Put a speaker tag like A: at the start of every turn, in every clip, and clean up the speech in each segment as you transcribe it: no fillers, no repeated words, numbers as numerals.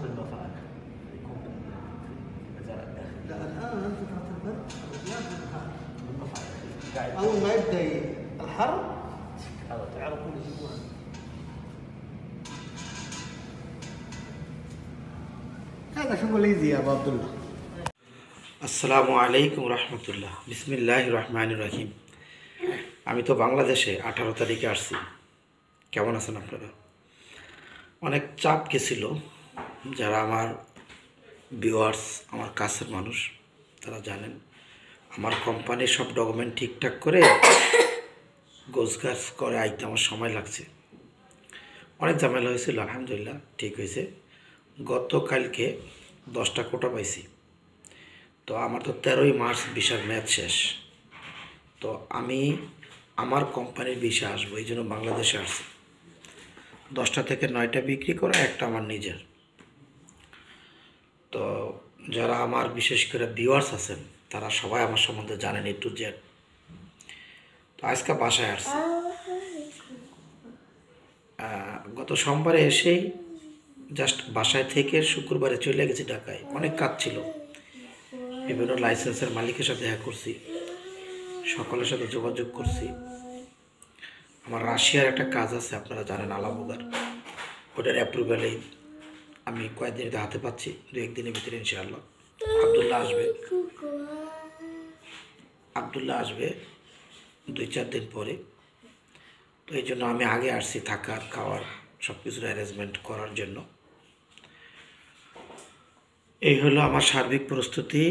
A: المفاعل يكون بالمزارع الداخلي.
B: لا الآن أنت تحت البرد الرجال بالمفاعل.
A: بالمفاعل قاعد
B: أول ما يبدأ الحر
A: هذا
B: يعرفون يجيبونه. هذا شغل ايزي يا ابو عبد الله.
C: আসসালামু আলাইকুম রহমতুল্লাহ। বিসমিল্লাহির রহমানির রহিম। আমি তো বাংলাদেশে 18 তারিখে আসছি। কেমন আছেন আপনারা? অনেক চাপ গেছিল। যারা আমার ভিউয়ার্স, আমার কাছের মানুষ, তারা জানেন আমার কোম্পানির সব ডকুমেন্ট ঠিকঠাক করে গোছগাছ করে আইতে আমার সময় লাগছে। অনেক ঝামেলা হয়েছিল, আলহামদুলিল্লাহ ঠিক হয়েছে। গতকালকে 10টা কোটা পাইছি। তো আমার তো 13ই মার্চ ভিসার মেয়াদ শেষ। তো আমি আমার কোম্পানির ভিসা আসবো, এই জন্য বাংলাদেশে আসছি। 10টা থেকে 9টা বিক্রি করা, একটা আমার নিজের। তো যারা আমার বিশেষ করে ভিউয়ার্স আছেন তারা সবাই আমার সম্বন্ধে জানেন A to Z। তো আজকে বাসায় আসছি। গত সোমবারে এসেই জাস্ট বাসায় থেকে শুক্রবারে চলে গেছি ঢাকায়। অনেক কাজ ছিল, বিভিন্ন লাইসেন্সের মালিকের সাথে দেখা করছি, সকলের সাথে যোগাযোগ করছি। আমার রাশিয়ার একটা কাজ আছে, আপনারা জানেন, আলামুগার। ওটার অ্যাপ্রুভ্যালেই আমি কয়েকদিন হাতে পাচ্ছি, 2-1 দিনের ভিতরে ইনশাআল্লাহ। আবদুল্লাহ আসবে 2-4 দিন পরে। তো এই জন্য আমি আগে আসছি, থাকার খাওয়ার সব কিছুর অ্যারেঞ্জমেন্ট করার জন্য। এই হলো আমার সার্বিক প্রস্তুতি।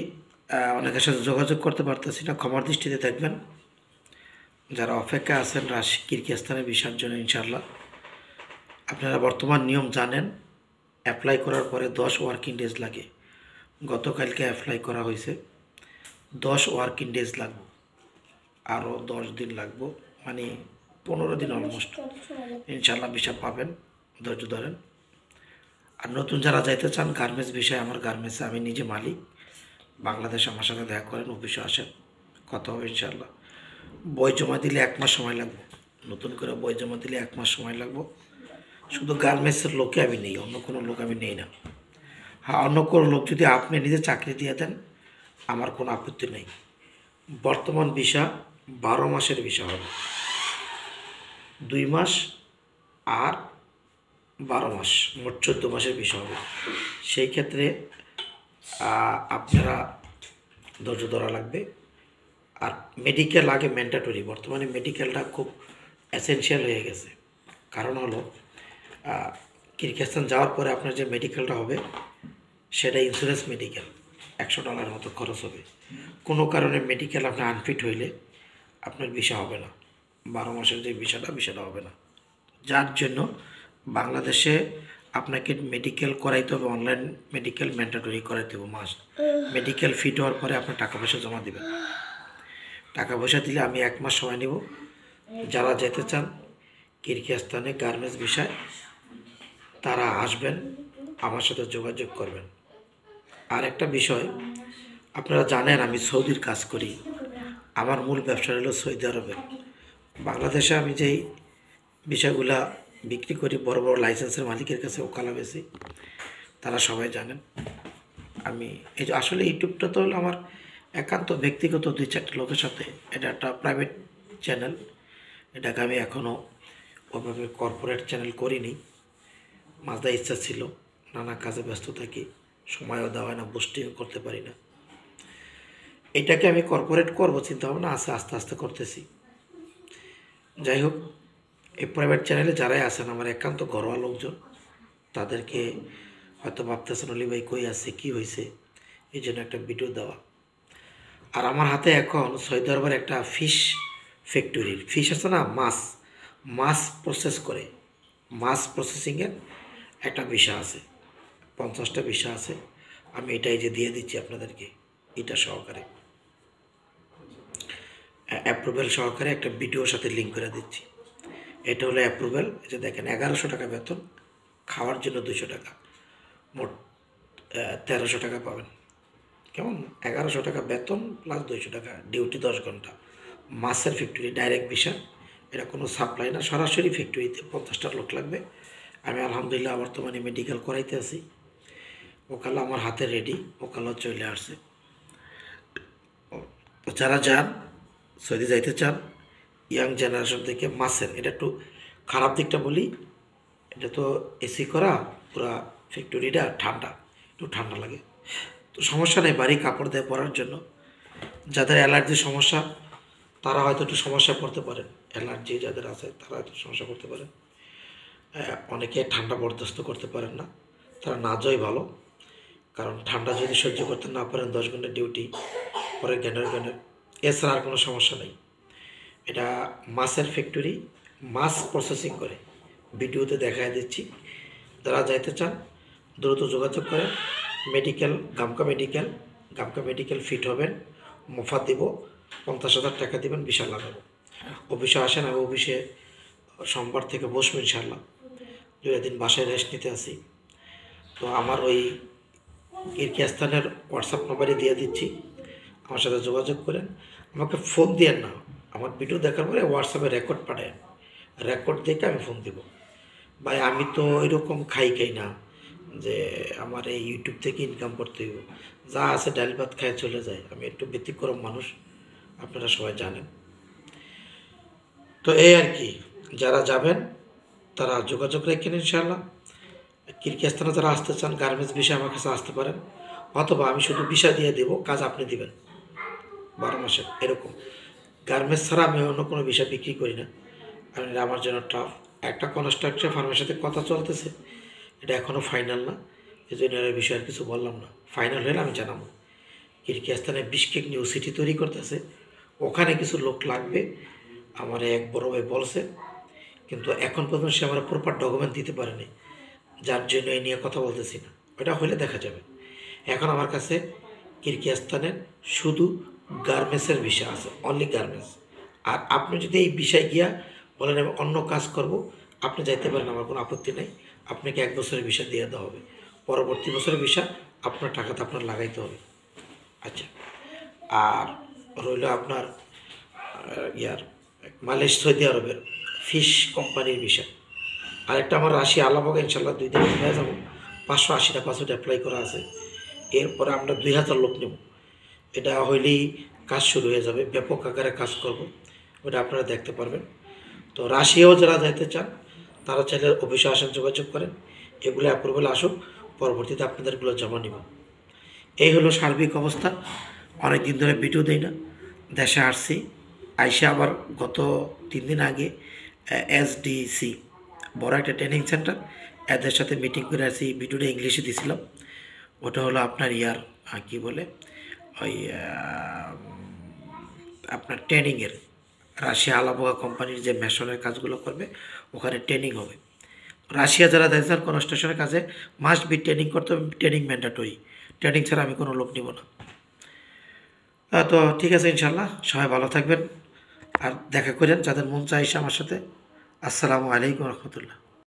C: অনেকের সাথে যোগাযোগ করতে পারতেছি না, ক্ষমার দৃষ্টিতে দেখবেন। যারা অপেক্ষা আছেন কিরগিজস্তানের ভিসার জন্য ইনশাআল্লাহ। আপনারা বর্তমান নিয়ম জানেন, অ্যাপ্লাই করার পরে 10 ওয়ার্কিং ডেজ লাগে। গতকালকে অ্যাপ্লাই করা হয়েছে, 10 ওয়ার্কিং ডেজ লাগবে, আরও 10 দিন লাগবে, মানে 15 দিন অলমোস্ট। ইনশাআল্লাহ ভিসা পাবেন, ধৈর্য ধরেন। আর নতুন যারা যাইতে চান গার্মেন্টস বিষয়ে, আমার গার্মেন্টসে আমি নিজে মালিক। বাংলাদেশে আমার সাথে দেখা করেন, অফিসে আসেন, কথা হবে ইনশাআল্লাহ। বই জমা দিলে 1 মাস সময় লাগবে, নতুন করে বই জমা দিলে 1 মাস সময় লাগবে। শুধু গার্মেন্টসের লোকে আমি নেই, অন্য কোনো লোক আমি নেই না। হ্যাঁ, অন্য কোনো লোক যদি আপনি নিজে চাকরি দিয়ে দেন আমার কোনো আপত্তি নেই। বর্তমান ভিসা 12 মাসের ভিসা হবে, 2 মাস আর 12 মাস, মোট 14 মাসের ভিসা হবে। সেই ক্ষেত্রে আপনারা ধৈর্য ধরা লাগবে। আর মেডিকেল আগে ম্যান্ডেটরি, বর্তমানে মেডিকেলটা খুব এসেনশিয়াল হয়ে গেছে। কারণ হলো কিরগিজস্তান যাওয়ার পরে আপনার যে মেডিকেলটা হবে সেটা ইন্স্যুরেন্স মেডিকেল, $100 মতো খরচ হবে। কোনো কারণে মেডিকেল আপনার আনফিট হইলে আপনার ভিসা হবে না, 12 মাসের যে ভিসাটা হবে না। যার জন্য বাংলাদেশে আপনাকে মেডিকেল করাইতে হবে, অনলাইন মেডিকেল ম্যান্ডেটরি করাইতে হবে মাস্ট। মেডিকেল ফিট হওয়ার পরে আপনার টাকা পয়সা জমা দেবেন। টাকা পয়সা দিলে আমি 1 মাস সময় নেব। যারা যেতে চান কিরগিজস্তানে গার্মেন্টস বিষয়, তারা আসবেন, আমার সাথে যোগাযোগ করবেন। আর একটা বিষয়, আপনারা জানেন আমি সৌদির কাজ করি। আমার মূল ব্যবসা হলো সৌদি আরবের। বাংলাদেশে আমি যেই বিষয়গুলা বিক্রি করি বড় বড় লাইসেন্সের মালিকের কাছে ওকালা বেশি, তারা সবাই জানেন। আমি এই যে আসলে ইউটিউবটা তো হলো আমার একান্ত ব্যক্তিগত 2-4টা লোকের সাথে, এটা একটা প্রাইভেট চ্যানেল। এটাকে আমি এখনও ওইভাবে কর্পোরেট চ্যানেল করিনি। মাঝে ইচ্ছা ছিল, নানা কাজে ব্যস্ত থাকি, সময়ও দেওয়া হয় না, বুস্টিংও করতে পারি না। এটাকে আমি কর্পোরেট করবো চিন্তা ভাবনা আছে, আস্তে আস্তে করতেছি। যাই হোক, এই প্রাইভেট চ্যানেলে যারাই আছেন আমার একান্ত ঘরোয়া লোকজন, তাদেরকে হয়তো ভাবতেছেন অলি ভাই কই আছে, কী হয়েছে, এই জন্য একটা ভিডিও দেওয়া। আর আমার হাতে এখন সৌদি আরবের একটা ফিশ ফ্যাক্টরির, ফিশ আছে না, মাছ প্রসেস করে, মাছ প্রসেসিংয়ের একটা ভিসা আছে, 50টা ভিসা আছে। আমি এটাই যে দিয়ে দিচ্ছি আপনাদেরকে, এটা সহকারে অ্যাপ্রুভেল সহকারে একটা ভিডিওর সাথে লিঙ্ক করে দিচ্ছি। এটা হলো অ্যাপ্রুভেল। যে দেখেন 1100 টাকা বেতন, খাওয়ার জন্য 200 টাকা, মোট 1300 টাকা পাবেন। কেমন? 1100 টাকা বেতন প্লাস 200 টাকা ডিউটি, 10 ঘন্টা। মাছের ফ্যাক্টরি, ডাইরেক্ট ভিসা, এটা কোনো সাপ্লাই না, সরাসরি ফ্যাক্টরিতে 50টা লোক লাগবে। আমি আলহামদুলিল্লাহ বর্তমানে মেডিকেল করাইতে আছি। ওকালা আমার হাতে রেডি, ওকালা চলে আসছে। তো যারা যান সৌদি যাইতে চান, ইয়াং জেনারেশন থেকে মাসের, এটা একটু খারাপ দিকটা বলি, এটা তো এসি করা, পুরা ফ্যাক্টরিটা ঠান্ডা, একটু ঠান্ডা লাগে। তো সমস্যা নেই, বাড়ি কাপড় দিয়ে পরার জন্য। যাদের অ্যালার্জির সমস্যা তারা হয়তো একটু সমস্যায় পড়তে পারেন, অ্যালার্জি যাদের আছে তারা হয়তো সমস্যা করতে পারেন। অনেকে ঠান্ডা বরদাস্ত করতে পারেন না, তারা না যাওয়াই ভালো। কারণ ঠান্ডা যদি সহ্য করতে না পারেন 10 ঘন্টা ডিউটি, পরে জ্ঞানের এছাড়া আর কোনো সমস্যা নেই। এটা মাছের ফ্যাক্টরি, মাছ প্রসেসিং করে, ভিডিওতে দেখায় দিচ্ছি। যারা যাইতে চান দ্রুত যোগাযোগ করেন। মেডিকেল, গামকা মেডিকেল ফিট হবেন, মোফা দিব, 50,000 টাকা দেবেন, ভিসা লাগাবো। অফিসে আসেন, আমি অফিসে সোমবার থেকে বসবো ইনশাল্লাহ। 2 দিন বাসায় রেস্ট নিতে আসি। তো আমার ওই কিরগিজস্তানের হোয়াটসঅ্যাপ নাম্বারে দিয়ে দিচ্ছি, আমার সাথে যোগাযোগ করেন। আমাকে ফোন দিয়েন না, আমার ভিডিও দেখার পরে হোয়াটসঅ্যাপে রেকর্ড পাঠায়, রেকর্ড দেখে আমি ফোন দেবো। ভাই আমি তো এরকম খাই না যে আমার এই ইউটিউব থেকে ইনকাম করতে হইব, যা আছে ডাল ভাত খায় চলে যায়। আমি একটু ব্যতিক্রম মানুষ, আপনারা সবাই জানেন। তো এই আর কি, যারা যাবেন তারা যোগাযোগ রাখেন ইনশাআল্লাহ। কিরগিজস্তানে যারা আসতে চান গার্মেন্টস বিষয়ে আমার কাছে আসতে পারেন, অথবা আমি শুধু ভিসা দিয়ে দেবো, কাজ আপনি দিবেন 12 মাসের এরকম। গার্মেন্টস ছাড়া আমি অন্য কোনো বিষয় বিক্রি করি না, কারণ এটা আমার জন্য টাফ। একটা কনস্ট্রাকশন ফার্মের সাথে কথা চলতেছে, এটা এখনও ফাইনাল না, এই জন্য এর বিষয়ে আর কিছু বললাম না। ফাইনাল হলে আমি জানাবো। কিরগিজস্তানে বিশকেক নিউ সিটি তৈরি করতেছে, ওখানে কিছু লোক লাগবে, আমার এক বড় ভাই বলছে, কিন্তু এখন পর্যন্ত সে আমার প্রপার ডকুমেন্ট দিতে পারেনি, যার জন্য এই নিয়ে কথা বলতেছি না। ওটা হলে দেখা যাবে। এখন আমার কাছে কিরগিজস্তানের শুধু গার্মেন্টসের বিষয় আছে, অনলি গার্মেন্টস। আর আপনি যদি এই বিষয় গিয়া বলেন আমি অন্য কাজ করব, আপনি যাইতে পারেন, আমার কোনো আপত্তি নেই। আপনাকে 1 বছরের বিষয় দিয়ে দেওয়া হবে, পরবর্তী বছরের বিষয় আপনার টাকাতে আপনার লাগাইতে হবে। আচ্ছা, আর রইল আপনার সৌদি আরবের ফিশ কোম্পানির বিষয়। আরেকটা আমার রাশি আলামকে ইনশাল্লাহ 2 দিনে হয়ে যাবো। 580টা পাসপোর্ট অ্যাপ্লাই করা আছে। এরপরে আমরা 2000 লোক নেব। এটা হইলেই কাজ শুরু হয়ে যাবে, ব্যাপক আকারে কাজ করব, ওটা আপনারা দেখতে পারবেন। তো রাশিয়াও যারা যাইতে চান তারা চাইলে অফিসে আসেন, যোগাযোগ করেন, এগুলো অ্যাপ্রুভাল আসুক, পরবর্তীতে আপনাদেরগুলো জমা নিব। এই হলো সার্বিক অবস্থা। অনেক দিন ধরে ভিডিও দেই না, দেশে আসছি, আইসা আবার গত 3 দিন আগে SDC বড় একটা ট্রেনিং সেন্টার, এদের সাথে মিটিং করে আসি। ভিডিওটা ইংলিশে দিয়েছিলাম, ওটা হলো আপনার কি বলে ওই আপনার ট্রেনিংয়ের, রাশিয়া আলাবোগা কোম্পানির যে মেশনের কাজগুলো করবে ওখানে ট্রেনিং হবে। রাশিয়া যারা দেখছেন কনস্ট্রাকশনের কাজে মাস্ট বি ট্রেনিং করতে হবে, ট্রেনিং ম্যান্ডেটরি, ট্রেনিং ছাড়া আমি কোনো লোক নিব না। তো ঠিক আছে ইনশাল্লাহ, সবাই ভালো থাকবেন, আর দেখা করেন যাদের মন চাইছে আমার সাথে। আসসালামু আলাইকুম রহমতুল্লাহ।